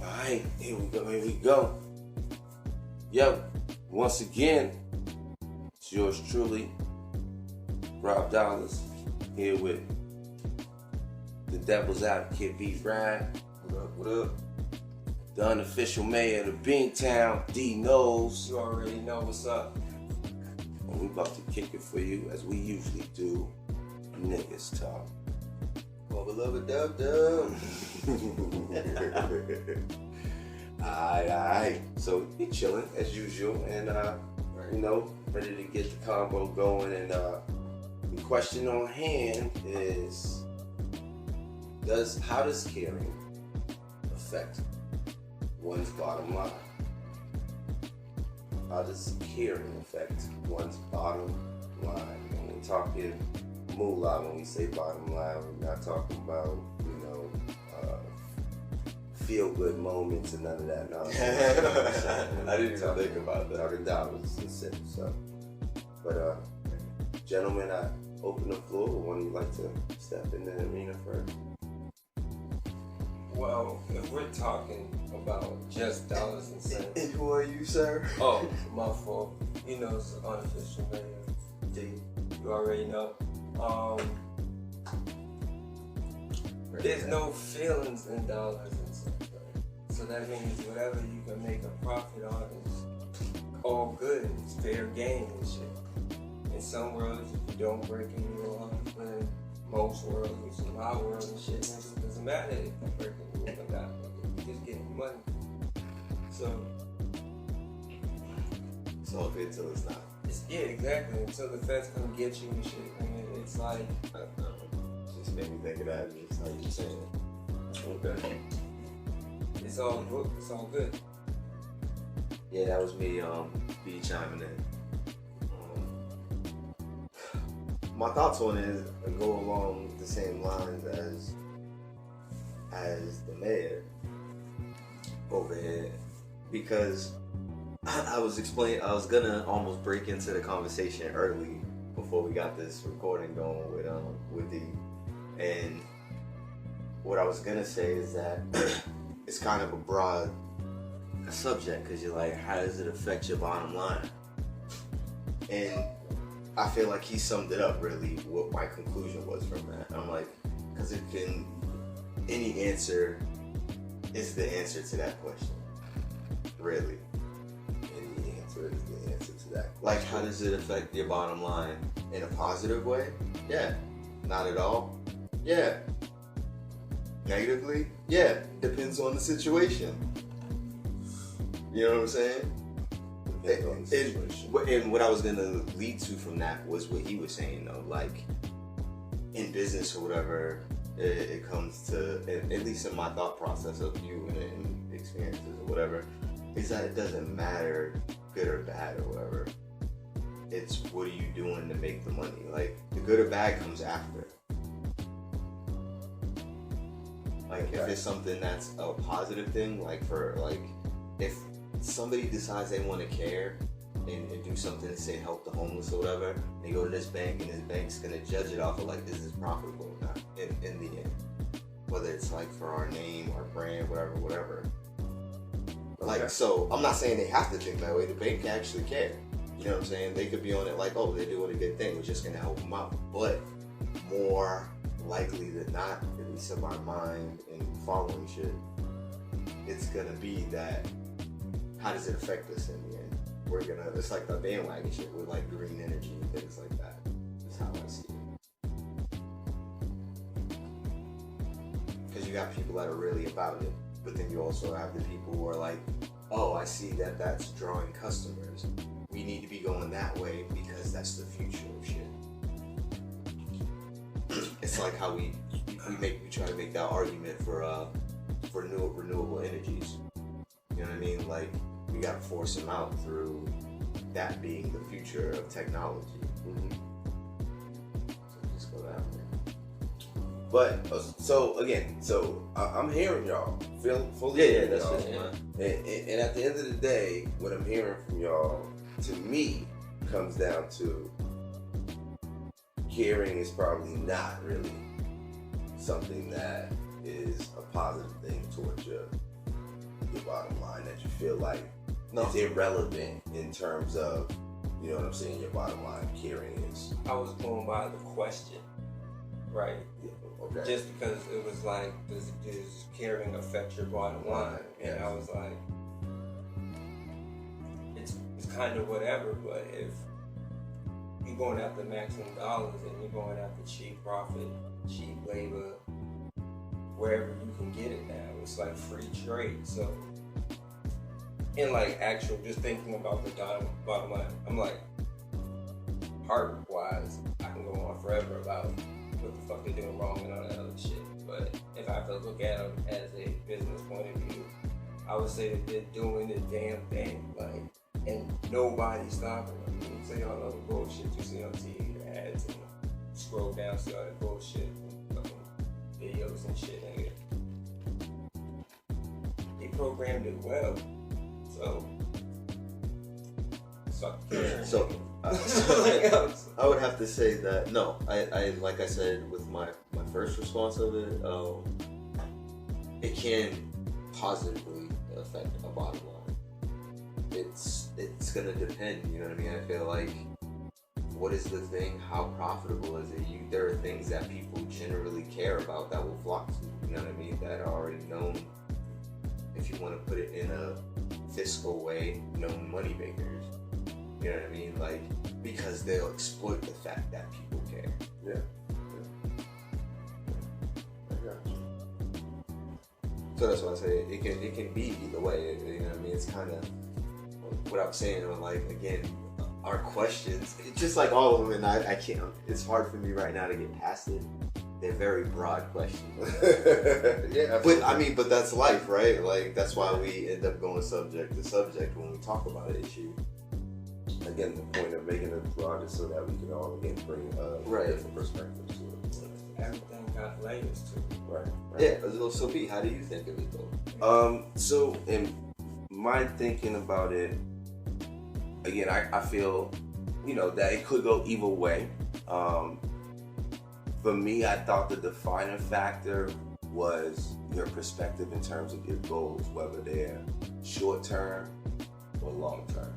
Alright, here we go. Yo, once again, it's yours truly, Rob Dollars, here with the Devil's Advocate, B. Ryan. What up? The unofficial mayor of the Beantown, D. Knowles. You already know what's up. And we about to kick it for you, as we usually do, niggas talk. Oh, beloved dub. Alright. So we chilling as usual, and ready to get the combo going. And the question on hand is, how does caring affect one's bottom line? How does caring affect one's bottom line? When we're talking moolah, when we say bottom line, we're not talking about, feel-good moments and none of that nonsense. I didn't even think about that. Talking dollars and cents. So, but gentlemen, I open the floor. One of you like to step in the arena first? Well, if we're talking about just dollars and cents. And who are you, sir? Oh, my fault. You know, it's an unofficial mayor. D. You already know. There's no feelings in dollars and cents, right? So that means whatever you can make a profit on is all good. It's fair game and shit. In some worlds, if you don't break any laws, but in most worlds, which is my world and shit, it doesn't matter if you break any laws or not. You're just getting money. So it's all good till it's not. Yeah, exactly. Until the feds come get you and shit. I mean, it's like, just made me think of that. It's like you saying. Okay. It's all good. It's all good. Yeah, that was me. B chiming in. My thoughts on it is go along the same lines as the mayor over here, because I was gonna almost break into the conversation early before we got this recording going with D, and what I was gonna say is that it's kind of a broad subject, because you're like, how does it affect your bottom line? And I feel like he summed it up really, what my conclusion was from that. I'm like, because any answer is the answer to that question, really. Any answer is the answer to that question. Like, how does it affect your bottom line? In a positive way? Yeah. Not at all? Yeah. Negatively? Yeah. Depends on the situation. You know what I'm saying? And what I was gonna lead to from that was what he was saying though, like in business or whatever, it comes to, at least in my thought process of you and experiences or whatever, is that it doesn't matter good or bad or whatever. It's what are you doing to make the money? Like the good or bad comes after. Like if it's something that's a positive thing, like if somebody decides they want to care and do something to say help the homeless or whatever, they go to this bank and this bank's gonna judge it off of like, is this profitable or not in the end, whether it's like for our name, our brand, whatever. Like, so I'm not saying they have to think that way. The bank can actually care. You know what I'm saying? They could be on it like, oh, they're doing a good thing, we're just gonna help them out. But more likely than not, at least in my mind and following shit, it's gonna be that, how does it affect us in the end? It's like the bandwagon shit with like green energy and things like that. That's how I see it. Because you got people that are really about it, but then you also have the people who are like, oh, I see that that's drawing customers. We need to be going that way because that's the future of shit. It's like how we try to make that argument for renewable energies. You know what I mean? Like, we gotta force them out through that being the future of technology. Mm-hmm. So just go that way. But so I'm hearing y'all, fully. Yeah, that's y'all. it. Yeah. And at the end of the day, what I'm hearing from y'all, to me, comes down to caring is probably not really something that is a positive thing towards your bottom line that you feel like No. is irrelevant in terms of, you know what I'm saying, your bottom line caring is? I was going by the question, right? Yeah, okay. Just because it was like, does caring affect your bottom line? And Yes. I was like, it's kind of whatever, but if you're going after maximum dollars and you're going after cheap profit, cheap labor, wherever you can get it now, it's like free trade. So, in like actual, just thinking about the bottom line, I'm like, heart-wise, I can go on forever about what the fuck they're doing wrong and all that other shit. But if I have to look at them as a business point of view, I would say that they're doing the damn thing, like, and nobody's stopping them. You see all the bullshit you see on TV, the ads, and scroll down, see all that bullshit, and fucking videos and shit, nigga. They programmed it well, so I would have to say that no. I like I said with my first response of it, it can positively affect a bottom line. It's gonna depend. You know what I mean? I feel like, what is the thing? How profitable is it? There are things that people generally care about that will flock to. You know what I mean? That are already known. If you want to put it in a fiscal way, known money makers. You know what I mean? Like, because they'll exploit the fact that people care. Yeah. I got you. So that's why I say it can be either way. You know what I mean? It's kind of what I'm saying. Like, again, our questions, just like all of them, and I can't. It's hard for me right now to get past it. They're very broad questions. Yeah, absolutely. But that's life, right? Like, that's why we end up going subject to subject when we talk about an issue. Again, the point of making it broader so that we can all again bring different perspectives to it. everything got layers to it. Right. Yeah. So Pete, how do you think of it though? So in my thinking about it, again, I feel, that it could go either way. For me, I thought the defining factor was your perspective in terms of your goals, whether they're short term or long term.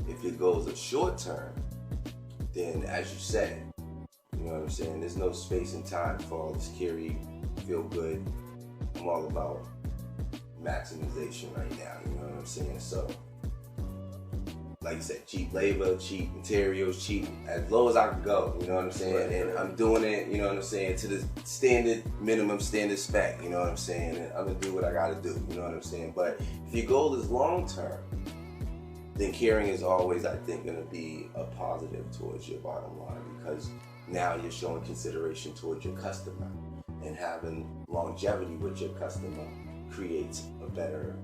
If your goals are short term, then as you said, you know what I'm saying, there's no space and time for all this carry, feel good. I'm all about maximization right now, you know what I'm saying? So, like you said, cheap labor, cheap materials, cheap, as low as I can go, you know what I'm saying? Right. And I'm doing it, you know what I'm saying, to the minimum standard spec, you know what I'm saying? And I'm gonna do what I gotta do, you know what I'm saying? But if your goal is long term, then caring is always, I think, gonna be a positive towards your bottom line, because now you're showing consideration towards your customer, and having longevity with your customer creates a better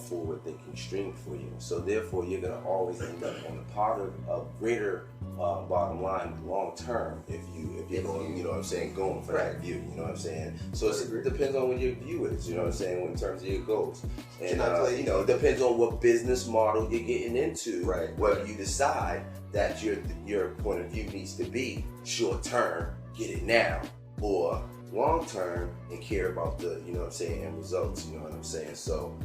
forward-thinking stream for you. So therefore, you're gonna always end up on a part of a greater bottom line long term if you're going, you know what I'm saying, going for that view. You know what I'm saying. So it depends on what your view is. You know what I'm saying, in terms of your goals. And it depends on what business model you're getting into. Right. Whether you decide that your point of view needs to be short term, get it now, or long term and care about the, you know what I'm saying, end results. You know what I'm saying. So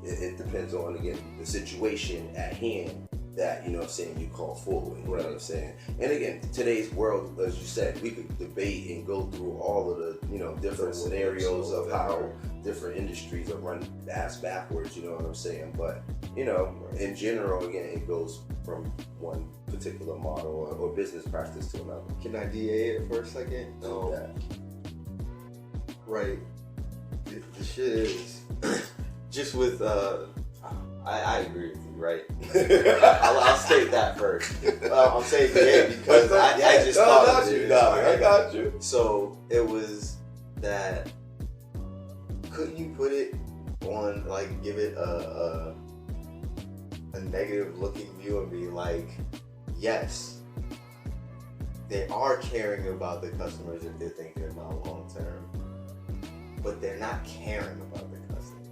it depends on, again, the situation at hand that, you know what I'm saying, you call forward. You know what I'm saying? And again, today's world, as you said, we could debate and go through all of the, different scenarios of how different industries are run ass backwards, you know what I'm saying? But, in general, again, it goes from one particular model or business practice to another. Can I DA it for a second? Yeah. Right. The shit is just with I agree with you, right? I'll state that first. I'm saying DA because I just thought of it. I got you. So it was that. Couldn't you put it on, like, give it a negative looking view and be like, yes, they are caring about the customers if they're thinking about long term, but they're not caring about the customer.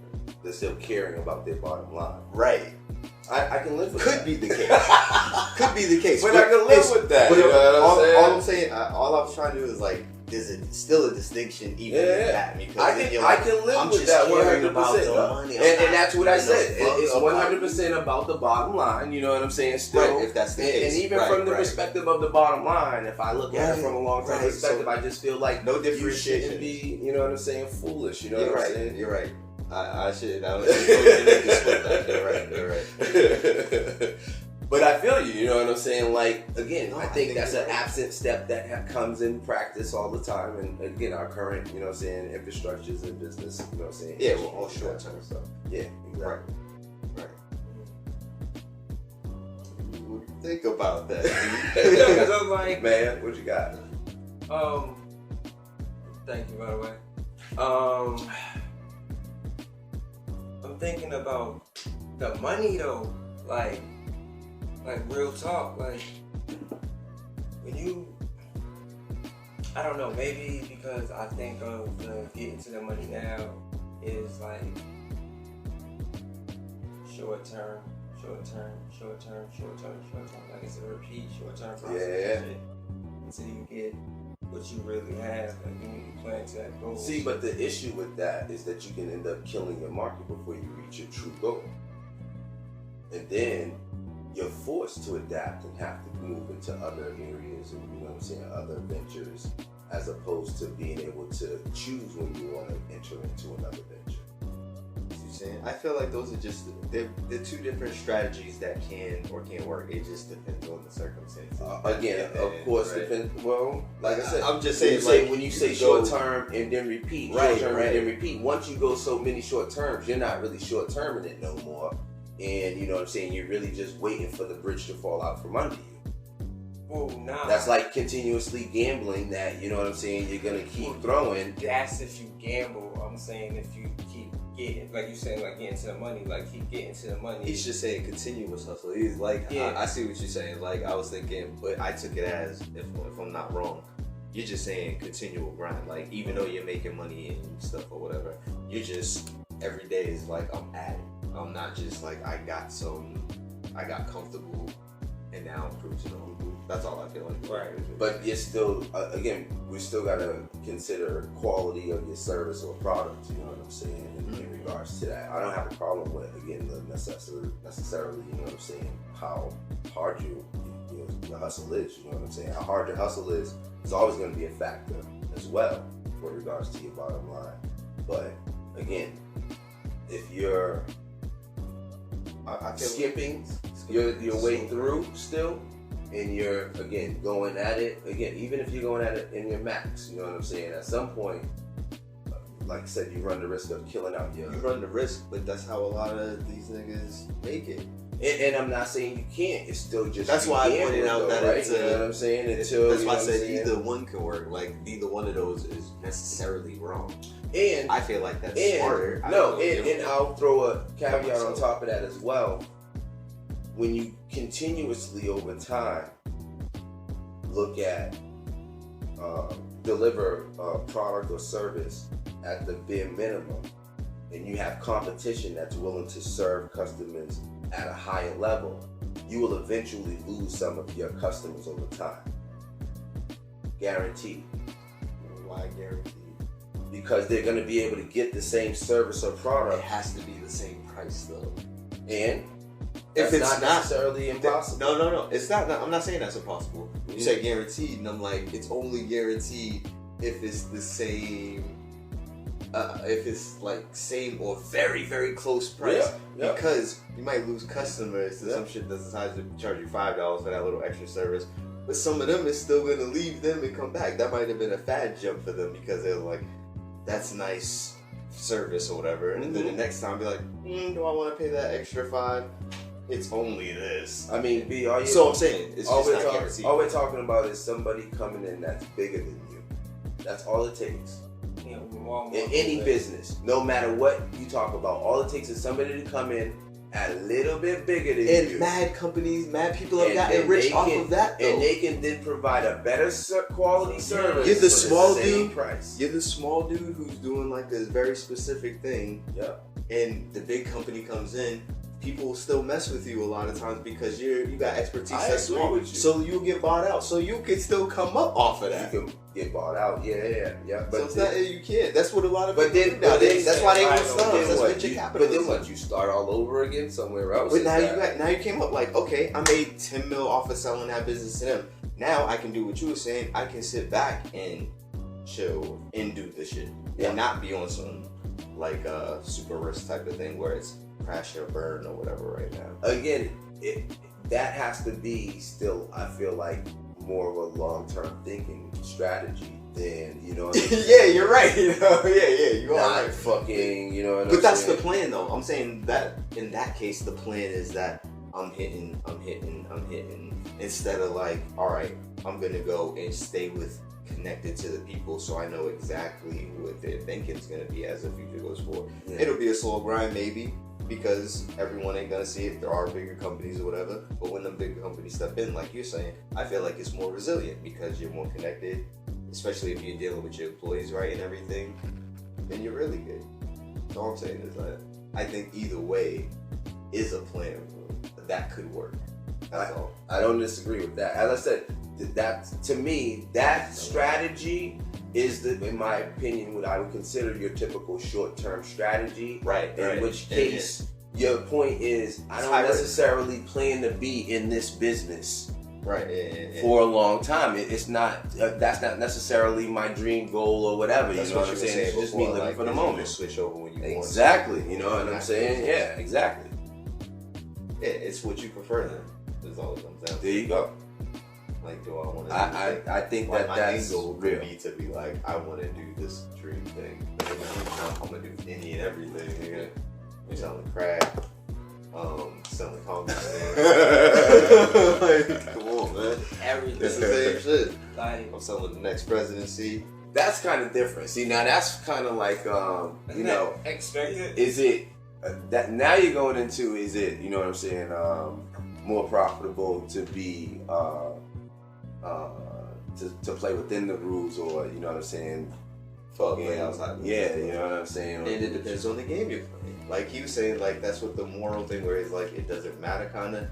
They're still caring about their bottom line. Right. I can live with Could that. be the case. Could be the case. But I can live with that. But you know what I'm saying? all I was trying to do is, like, there's still a distinction even in that, because I can live with that 100%. And that's what I said. It's 100% about the bottom line. You know what I'm saying? Still, if that's the case. And even from the perspective of the bottom line, if I look at it from a long-term perspective, I just feel like no differentiation. You shouldn't be, you know what I'm saying, foolish. You know what I'm saying? You're right. I should. I was that. You're right. But I feel you, you know what I'm saying? Like, again, I think that's an absent step that comes in practice all the time. And again, our current, you know what I'm saying, infrastructures and business, you know what I'm saying? Yeah, well, all short term stuff. Yeah, exactly. Right. Think about that. Because I'm like, man, what you got? Thank you, by the way. I'm thinking about the money though, like real talk, like when you, I don't know, maybe because I think of the getting to the money now is like short term, like it's a repeat short term process. Yeah. Until you get what you really have, and you need to plan to that goal. See, but the issue with that is that you can end up killing your market before you reach your true goal. And then you're forced to adapt and have to move into other areas and, you know what I'm saying, other ventures, as opposed to being able to choose when you want to enter into another venture. I feel like those are just they're two different strategies that can or can't work. It just depends on the circumstances. Again, of course, right? Depends. Well, like I said, I'm just saying. When you say short term and then repeat, short term and then repeat. Once you go so many short terms, you're not really short terming it no more. And you know what I'm saying. You're really just waiting for the bridge to fall out from under you. Well, nah. That's like continuously gambling. That, you know what I'm saying. You're gonna keep throwing. That's if you gamble. I'm saying if you keep getting, like you saying, like getting to the money, like keep getting to the money. He's just saying continuous hustle. He's like, I see what you're saying. Like I was thinking, but I took it as, if I'm not wrong, you're just saying continual grind. Like even though you're making money and stuff or whatever, you just every day is like I'm at it. I'm not just like I got comfortable and now I'm cruising on. That's all I feel like. Right. But you're still, again, we still gotta consider quality of your service or product. You know what I'm saying in regards to that. I don't have a problem with, again, the necessarily, you know what I'm saying, how hard your hustle is. You know what I'm saying. How hard your hustle is always going to be a factor as well with regards to your bottom line. But again, if you're skipping your way through still, and you're, again, going at it, again, even if you're going at it in your max, you know what I'm saying, at some point, like I said, you run the risk of killing out your... You run the risk, but that's how a lot of these niggas make it. And I'm not saying you can't, it's still just... That's why I pointed out that right? it's... you know what I'm saying? Until, that's why I said either one can work. Like, neither one of those is necessarily wrong. And I feel like that's smarter. And I'll throw a caveat on top of that as well. When you continuously over time look at deliver a product or service at the bare minimum, and you have competition that's willing to serve customers at a higher level, you will eventually lose some of your customers over time. Guaranteed. Why guaranteed? Because they're going to be able to get the same service or product. It has to be the same price though. And if it's not necessarily impossible. No. It's not. I'm not saying that's impossible. You say guaranteed, and I'm like, it's only guaranteed if it's the same. If it's like same or very, very close price. Yeah. Because you might lose customers to some shit that decides to charge you $5 for that little extra service. But some of them is still gonna leave them and come back. That might have been a fad jump for them because they're like, that's nice service or whatever. And then the next time be like, do I want to pay that extra $5? It's only this. I mean, so I'm saying it's just not guaranteed. All we're talking about is somebody coming in that's bigger than you. That's all it takes. In any business, no matter what you talk about, all it takes is somebody to come in a little bit bigger than you. And mad companies, mad people have gotten rich off of that, though. And they can then provide a better quality service. You're the small dude. Price. You're the small dude who's doing like a very specific thing. Yeah. And the big company comes in. people still mess with you a lot of times because you got expertise that's agree small. with you. So you'll get bought out. So you can still come up off of that. You can get bought out. Yeah. But So it's not that you can't. That's what a lot of but people then, do nowadays. That's why they Right, want stubs. then That's what? venture But capitalism. then what? You start all over again somewhere else. But now you came up like, okay, I made 10 mil off of selling that business to them. Now I can do what you were saying. I can sit back and chill and do the shit and not be on some like super risk type of thing where it's crash or burn or whatever right now. Again, that has to be still. I feel like more of a long-term thinking strategy than what I'm saying? Yeah, you're right. You are Not right. fucking, what But I'm that's saying? the plan, though. I'm saying that in that case, the plan is that I'm hitting, instead of like, all right, I'm gonna go and stay connected to the people, so I know exactly what their thinking's gonna be as the future goes forward. Yeah. It'll be a slow grind, maybe, because everyone ain't gonna see it. There are bigger companies or whatever, but when them bigger companies step in, like you're saying, I feel like it's more resilient because you're more connected, especially if you're dealing with your employees right and everything, then you're really good. So all I'm saying is that I think either way is a plan that could work. That's all. I don't disagree with that. As I said, that to me, that strategy is in my opinion, what I would consider your typical short-term strategy. Right. In which case, your point is, I don't necessarily plan to be in this business for a long time. It's not. That's not necessarily my dream goal or whatever. That's you know what I'm saying? It's just me living for the moment. Switch over when you want. Exactly. You know what I'm saying? Yeah. Exactly. Yeah, it's what you prefer then. That's all it comes down to. There you go. Like, do I want to? I think like that my that's angle real. would be to be like, I want to do this dream thing. But in the meantime, I'm gonna do any and everything. Nigga. I'm selling crack, selling congressman. Like, come on, man. Everything. It's the same shit. Like, I'm selling the next presidency. That's kind of different. See, now that's kind of like, expected. is it that now you're going into? Is it, you know what I'm saying? More profitable to be to play within the rules, or you know what I'm saying? Play outside. Yeah, you know what I'm saying. And it depends on the game you're playing. Like he was saying, like that's what the moral thing where it's like it doesn't matter, kind of.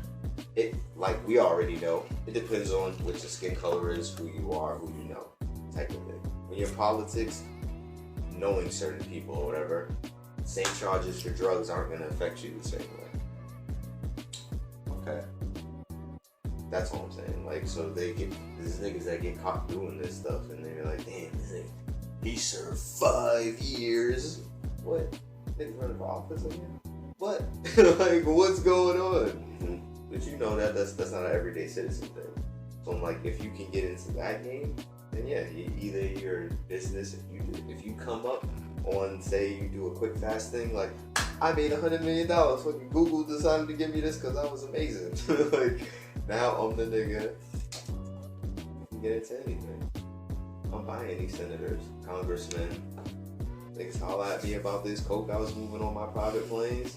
It like we already know. It depends on what your skin color is, who you are, who you know, type of thing. When you're in politics, knowing certain people or whatever, same charges for drugs aren't going to affect you the same way. Okay, that's all I'm saying. Like, so they get these niggas that get caught doing this stuff, and they're like, damn, this nigga, he served 5 years. What? Niggas running for office again? What? Like, what's going on? Mm-hmm. But you know that's not an everyday citizen thing. So I'm like, if you can get into that game, then yeah, either you're in business, if you come up on, say you do a quick fast thing, like I made $100 million. Fucking Google decided to give me this because I was amazing. Like now I'm the nigga. You can get into anything. I'm buying these senators, congressmen. Niggas holler at me about this coke I was moving on my private planes.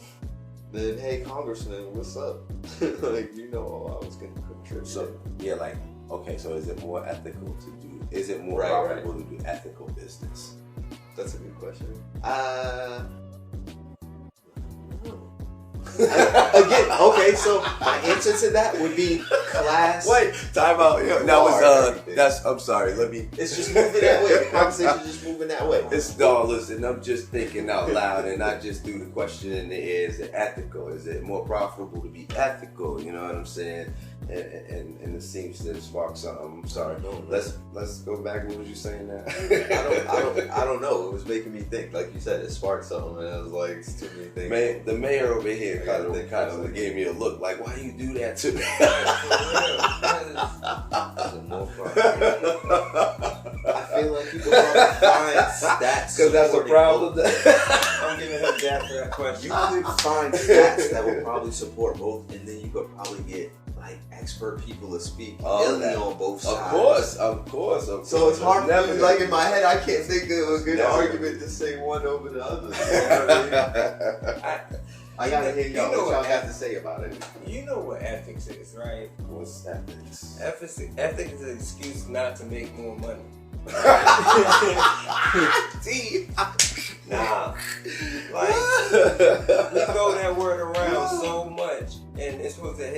Then hey, congressman, what's up? Like you know, I was gonna contribute. So yeah, like okay, so is it more ethical to do? Is it more profitable to do ethical business? That's a good question. Again, okay, so my answer to that would be class. Wait, time out. Yeah, that was that's. I'm sorry. Let me. It's just moving that way. The conversation's just moving that way. It's no, listen. I'm just thinking out loud, and I just threw the question in the air: is it ethical? Is it more profitable to be ethical? You know what I'm saying? And it seems to spark something. I'm sorry. Let's go back. What was you saying now? I don't know. It was making me think. Like you said, it sparked something, and I was like, it's too many things. The mayor over here kind of gave me a look like, why you do that to me? I feel like you could probably find stats because that's a problem. I'm giving her that for that question. You could find stats that would probably support both, and then you could probably get like expert people to speak on both sides. Of course. So it's hard for me, like in my head, I can't think of a good argument to say one over the other. You know what I mean? I gotta hear y'all what y'all got to say about it. You know what ethics is, right? What's ethics? Ethics is an excuse not to make more money. See? Nah. Like, we throw that word around so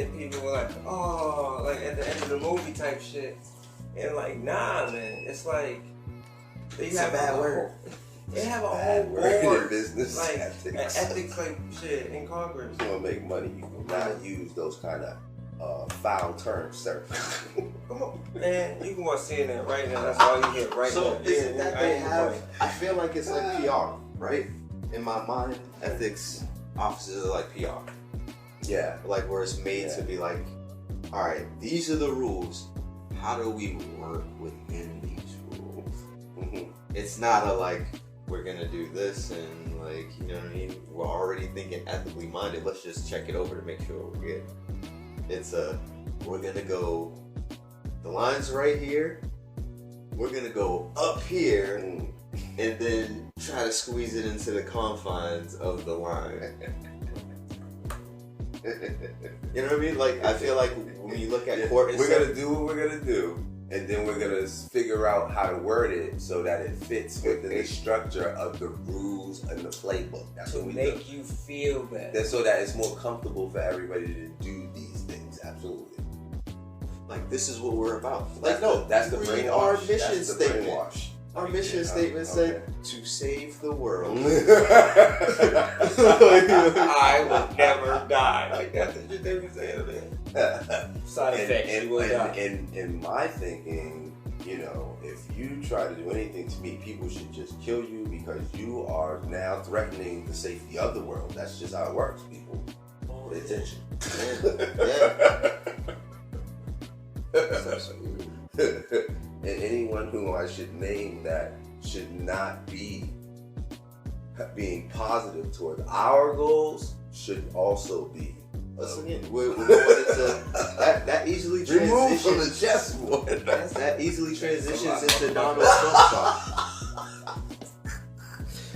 and people were like, oh, like at the end of the movie type shit. And like, nah, man, it's like they have a whole, they have a whole board, business like ethics like shit in Congress. You want to make money, you will not use those kind of foul terms, sir. Come on, man, you can watch CNN right now. That's all you hear right now. So isn't that they have? I feel like it's like PR, right? In my mind, ethics offices are like PR. Yeah, like where it's made to be like, all right, these are the rules. How do we work within these rules? Mm-hmm. It's not a like we're gonna do this and like, you know what I mean? We're already thinking ethically minded. Let's just check it over to make sure we're good. It's we're gonna go. The line's right here. We're gonna go up here and then try to squeeze it into the confines of the line. You know what I mean? Like, I feel like when you look at court, we're gonna do what we're gonna do, and then we're gonna figure out how to word it so that it fits within the structure of the rules and the playbook. That's what we do. To make you feel better. So that it's more comfortable for everybody to do these things. Absolutely. Like, this is what we're about. Like, no, that's the brainwash. Our mission that's statement. The brainwash. Our mission statement said to save the world. I will never die. Like, that's what they were saying, man. Side effects, you will die. In my thinking, you know, if you try to do anything to me, people should just kill you because you are now threatening the safety of the world. That's just how it works, people. Pay attention. Yeah. And anyone who I should name that should not be being positive toward our goals should also be. Listen again, we're going into that easily removed transitions from the chessboard. That easily transitions into Donald Trump talk.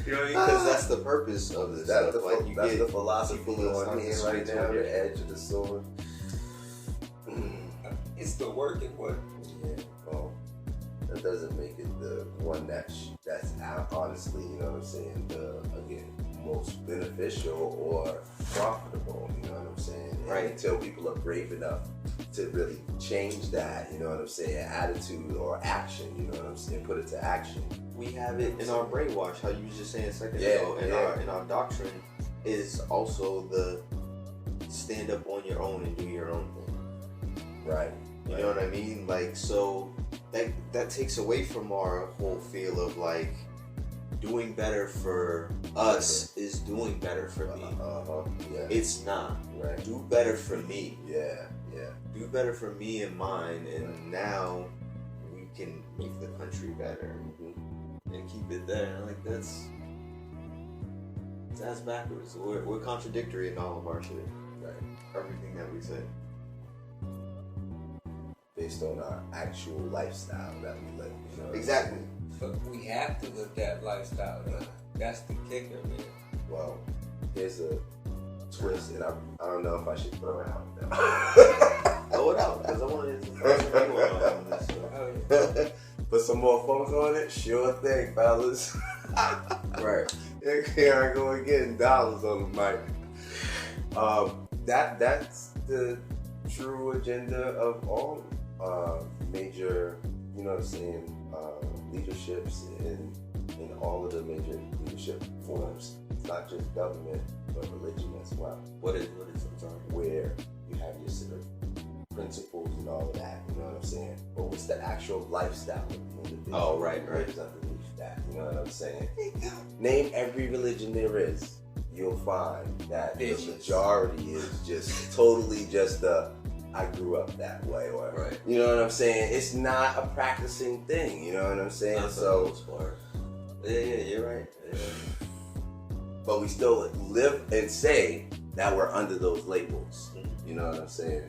You know what I mean? Because that's the purpose of this. That's stuff. that's the philosophy on here right now, the edge of the sword. It's the working one. Yeah. Well, that doesn't make it the one that's honestly, you know what I'm saying, the again most beneficial or profitable. You know what I'm saying? Right. And until people are brave enough to really change that, you know what I'm saying, attitude or action. You know what I'm saying? Put it to action. We have it in our brainwash. How you was just saying a second ago. In our doctrine is also the stand up on your own and do your own thing. Right. You know what I mean? Like, so that takes away from our whole feel of like doing better for us is doing better for me. Yeah. It's not. Right. Do better for me. Yeah. Do better for me and mine, and now we can make the country better and keep it there. Like that's backwards. We're contradictory in all of our shit. Right. Everything that we say. Based on our actual lifestyle that we live. You know? Exactly. But we have to live that lifestyle. Though. That's the kicker, man. Well, here's a twist, and I don't know if I should throw it out there. Throw it out, because I wanted to throw some people on this. So. Put some more focus on it? Sure thing, fellas. Right. Here I go again, dollars on the mic. That's the true agenda of all major, you know what I'm saying, leaderships in all of the major leadership forms. It's not just government, but religion as well. What is I'm sorry? Where you have your sort of principles and all of that, you know what I'm saying? But what's the actual lifestyle at the end of the day? Oh, right. Is underneath that, you know what I'm saying? Name every religion there is. You'll find that the majority is just totally just I grew up that way, or right. You know what I'm saying? It's not a practicing thing, you know what I'm saying? Not so yeah, you're right. Yeah. But we still live and say that we're under those labels. You know what I'm saying?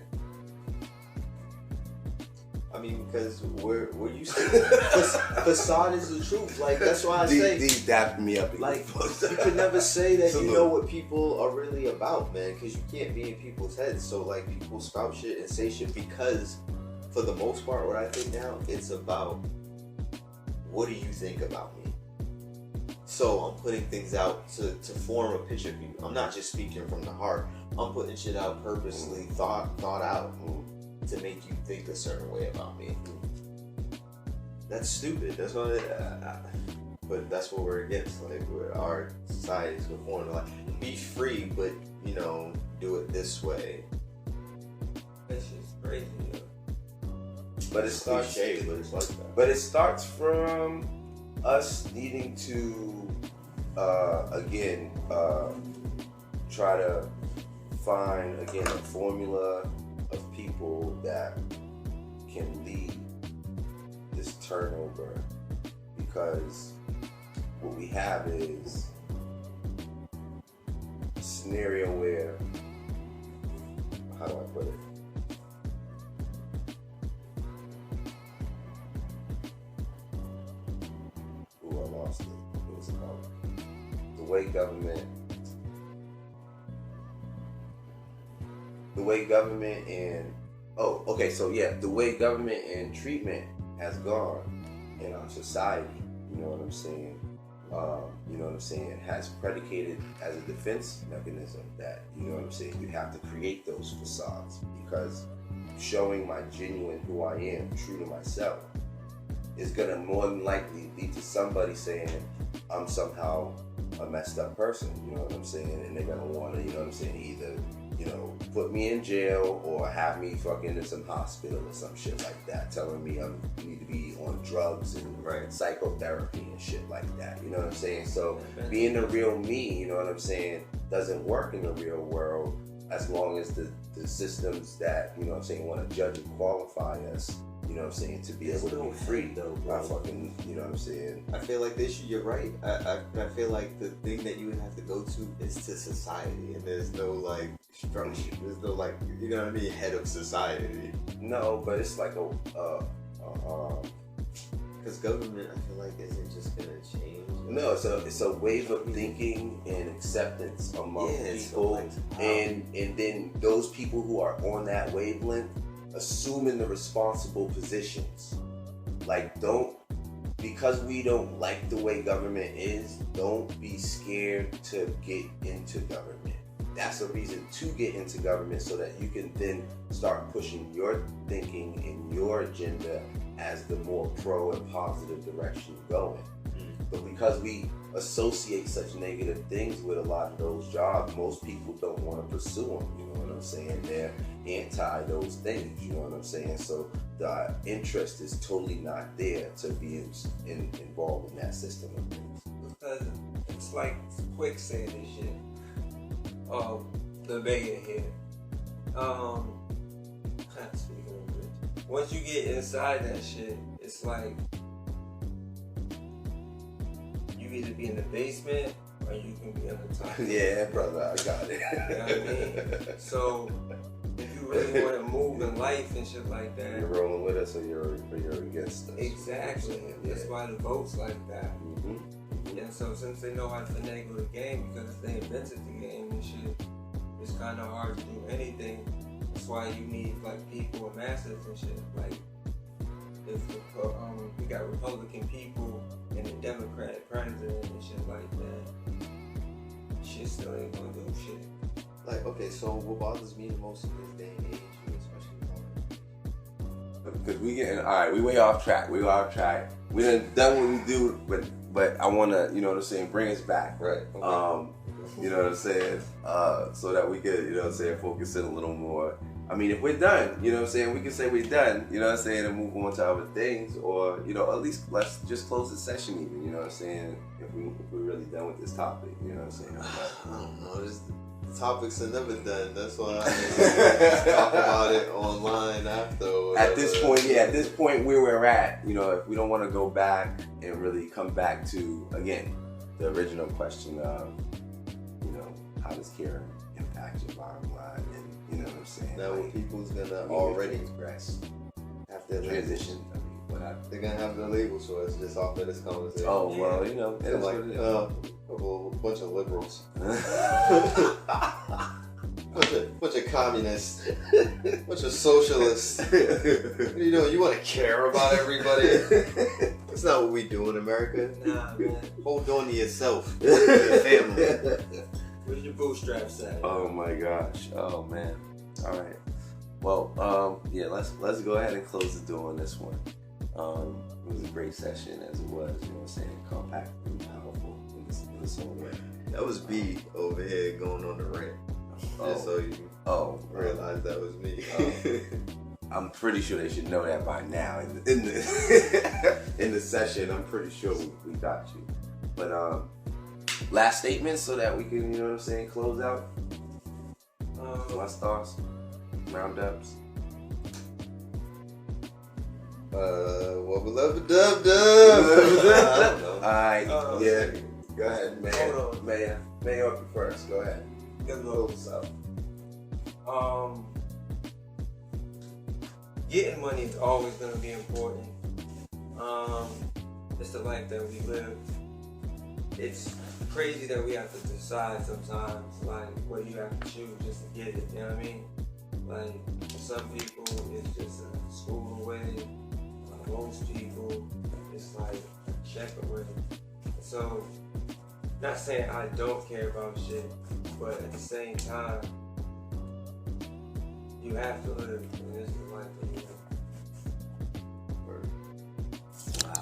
I mean, because we're used to facade is the truth. Like that's why I say Deep dapped me up. Like you can never say that you know what people are really about, man, because you can't be in people's heads. So like people spout shit and say shit because, for the most part, what I think now it's about what do you think about me. So I'm putting things out to form a picture of you. I'm not just speaking from the heart. I'm putting shit out purposely, thought out, to make you think a certain way about me. That's stupid. That's what but that's what we're against. Like, our society is conformed to, like, be free, but, you know, do it this way. That's just crazy, yo. But it starts. Cliche, but it's like that. But it starts from us needing to, again, try to find, again, a formula of people that can lead this turnover, because what we have is a scenario where, how do I put it? Ooh, I lost it. What was it called? The way government and the way government and treatment has gone in our society, you know what I'm saying? You know what I'm saying? Has predicated as a defense mechanism that, you know what I'm saying, you have to create those facades, because showing my genuine who I am, true to myself, is gonna more than likely lead to somebody saying I'm somehow a messed up person, you know what I'm saying? And they're gonna wanna, you know what I'm saying, either, you know, put me in jail or have me fucking in some hospital or some shit like that, telling me I need to be on drugs and psychotherapy and shit like that, you know what I'm saying? So being the real me, you know what I'm saying, doesn't work in the real world as long as the systems that, you know what I'm saying, want to judge and qualify us, you know what I'm saying, to be able to be free, though, fucking, you know what I'm saying? I feel like you're right. I feel like the thing that you would have to go to is to society, and there's no, like, structure. There's no, like, you're gonna be head of society. No, but it's like because government, I feel like, isn't just gonna change. No, it's a wave of thinking and acceptance among people, and then those people who are on that wavelength assuming the responsible positions. Like, because we don't like the way government is, don't be scared to get into government. That's a reason to get into government, so that you can then start pushing your thinking and your agenda as the more pro and positive direction going. But because we associate such negative things with a lot of those jobs, most people don't want to pursue them, you know what I'm saying? They're anti those things, you know what I'm saying? So the interest is totally not there to be involved in that system of things. Because it's like quicksand and shit. The mayor here. Speaking of which, once you get inside that shit, it's like you either be in the basement or you can be on the top. Yeah, brother, I got it. You know what I mean? So if you really want to move in life and shit like that, you're rolling with us or you're against us. Exactly. That's why the vote's like that. Mm-hmm. And so since they know how to finagle the game, because they invented the game and shit, it's kind of hard to do anything. That's why you need, like, people and masses and shit. Like, if we got Republican people and a Democratic president and shit like that, shit still ain't gonna do shit. Like, okay, so what bothers me the most in this day and age, especially because we getting, alright, we way off track. We done what we do, but I wanna, you know what I'm saying, bring us back. Right. Okay. You know what I'm saying? So that we could, you know what I'm saying, focus in a little more. I mean, if we're done, you know what I'm saying, we can say we're done, you know what I'm saying, and move on to other things, or, you know, at least let's just close the session even, you know what I'm saying, if we're really done with this topic, you know what I'm saying? I don't know, the topics are never done, that's why I talk about it online after. At this point where we're at, you know, if we don't want to go back and really come back to, again, the original question of, you know, how does care impact your bottom line, and, you know what I'm saying? Now, like, people's gonna already express have their transition. I mean, they're gonna have their label choice just off of this conversation. Oh, well, you know, it's like a bunch of liberals. bunch of communists. Bunch of socialists. What are you doing? You want to care about everybody? That's not what we do in America. Nah, man. Hold on to yourself. To your family. Where's your bootstraps at? Oh my gosh. Oh man. All right. Well, yeah. Let's go ahead and close the door on this one. It was a great session as it was. You know what I'm saying? Compact and powerful in this whole way. That was B over here going on the rant. Just so you realize that was me. I'm pretty sure they should know that by now. In the in the session, I'm pretty sure we got you. But last statement so that we can, you know what I'm saying, close out. Last thoughts, roundups. What we love a dub dub. Alright, yeah. Go ahead, man. Hold on. May up first. Go ahead. Good luck. Close us out. Getting money is always gonna be important. It's the life that we live. It's crazy that we have to decide sometimes, like, what you have to choose just to get it, you know what I mean? Like, for some people, it's just a school away. Most people, it's like a check away. So, not saying I don't care about shit, but at the same time, you have to live, and this is the life that you live.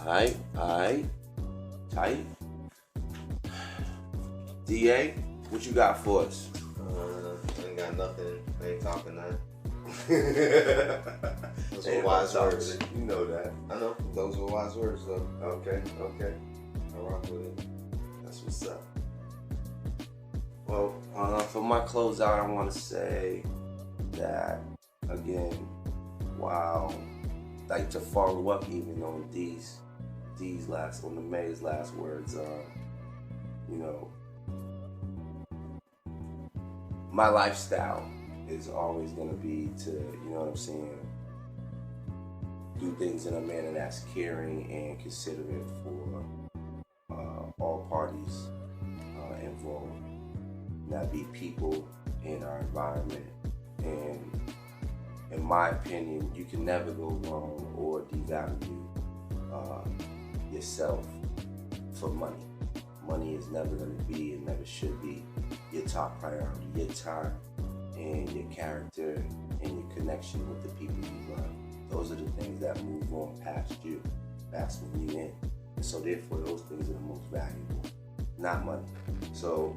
Alright. Tight. DA, what you got for us? I ain't got nothing. I ain't talking that. Those Hey, were wise words. You know that. I know. Those were wise words, though. Okay. I rock with it. That's what's up. Well, for my closeout, I want to say that, again, wow, like to follow up even on on the May's last words, you know, my lifestyle is always going to be to, you know what I'm saying, do things in a manner that's caring and considerate for all parties involved. That be people in our environment. And in my opinion, you can never go wrong or devalue yourself for money. Money is never going to be and never should be your top priority. Your time and your character and your connection with the people you love. Those are the things that move on past you. That's when you in. And so therefore those things are the most valuable, not money. So